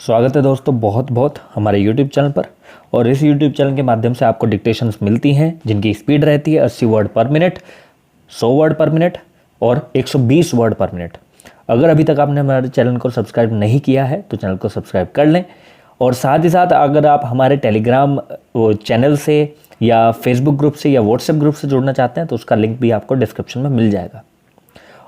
स्वागत है दोस्तों बहुत बहुत हमारे YouTube चैनल पर। और इस YouTube चैनल के माध्यम से आपको डिक्टेशंस मिलती हैं जिनकी स्पीड रहती है 80 वर्ड पर मिनट, 100 वर्ड पर मिनट और 120 वर्ड पर मिनट। अगर अभी तक आपने हमारे चैनल को सब्सक्राइब नहीं किया है तो चैनल को सब्सक्राइब कर लें। और साथ ही साथ अगर आप हमारे टेलीग्राम चैनल से या फेसबुक ग्रुप से या व्हाट्सएप ग्रुप से जुड़ना चाहते हैं तो उसका लिंक भी आपको डिस्क्रिप्शन में मिल जाएगा।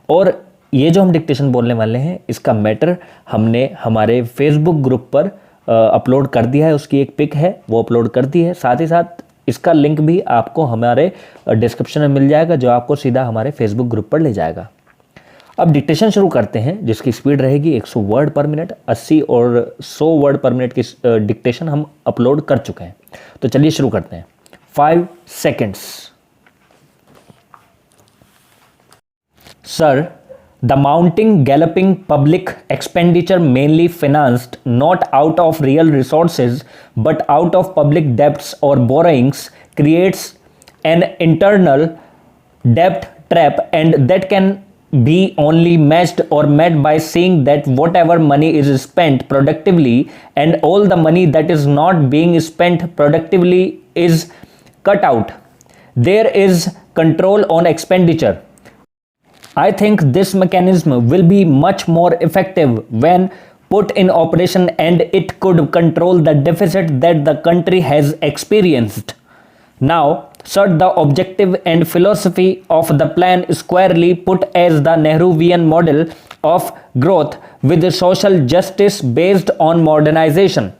और ये जो हम डिक्टेशन बोलने वाले हैं इसका मैटर हमने हमारे फेसबुक ग्रुप पर अपलोड कर दिया है, उसकी एक पिक है वो अपलोड कर दी है। साथ ही साथ इसका लिंक भी आपको हमारे डिस्क्रिप्शन में मिल जाएगा जो आपको सीधा हमारे फेसबुक ग्रुप पर ले जाएगा। अब डिक्टेशन शुरू करते हैं जिसकी स्पीड रहेगी 100 वर्ड पर मिनट। 80 और 100 वर्ड पर मिनट की डिक्टेशन हम अपलोड कर चुके हैं। तो चलिए शुरू करते हैं। 5 seconds। Sir, the mounting galloping public expenditure mainly financed not out of real resources but out of public debts or borrowings creates an internal debt trap, and that can be only matched or met by seeing that whatever money is spent productively and all the money that is not being spent productively is cut out. There is control on expenditure. I think this mechanism will be much more effective when put in operation, and it could control the deficit that the country has experienced. Now, sir, the objective and philosophy of the plan squarely put as the Nehruvian model of growth with social justice based on modernization.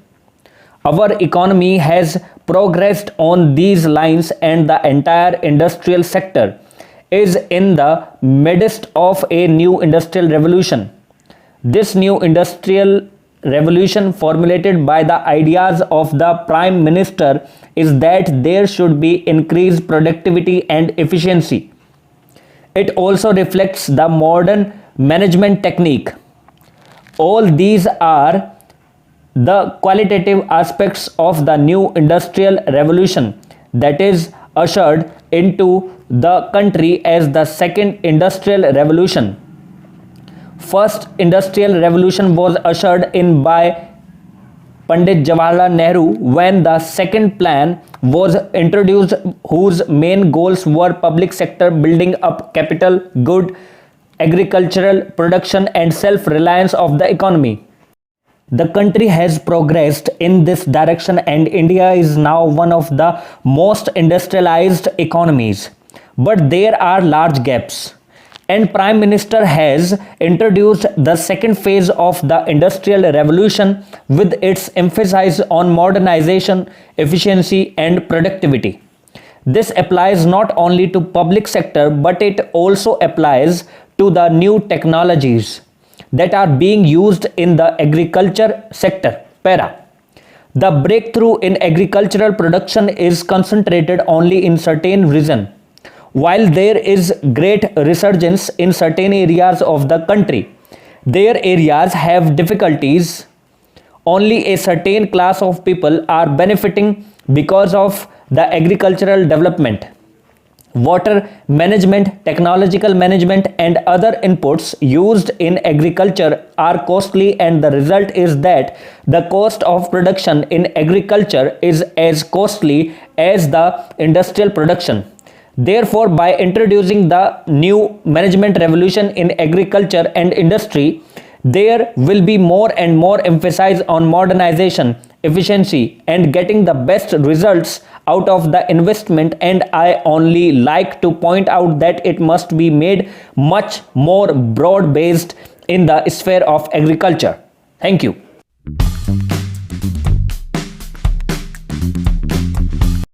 Our economy has progressed on these lines, and the entire industrial sector is in the midst of a new industrial revolution. This new industrial revolution, formulated by the ideas of the Prime Minister, is that there should be increased productivity and efficiency. It also reflects the modern management technique. All these are the qualitative aspects of the new industrial revolution that is ushered into the country as the second industrial revolution. First industrial revolution was ushered in by Pandit Jawaharlal Nehru when the second plan was introduced, whose main goals were public sector building up capital, good agricultural production and self-reliance of the economy. The country has progressed in this direction and India is now one of the most industrialized economies. But there are large gaps, and Prime Minister has introduced the second phase of the industrial revolution with its emphasis on modernization, efficiency and productivity. This applies not only to public sector but it also applies to the new technologies that are being used in the agriculture sector. Para. The breakthrough in agricultural production is concentrated only in certain regions. While there is great resurgence in certain areas of the country, their areas have difficulties. Only a certain class of people are benefiting because of the agricultural development. Water management, technological management and other inputs used in agriculture are costly, and the result is that the cost of production in agriculture is as costly as the industrial production. Therefore, by introducing the new management revolution in agriculture and industry, there will be more and more emphasis on modernization, efficiency and getting the best results out of the investment. And I only like to point out that it must be made much more broad based in the sphere of agriculture. Thank you.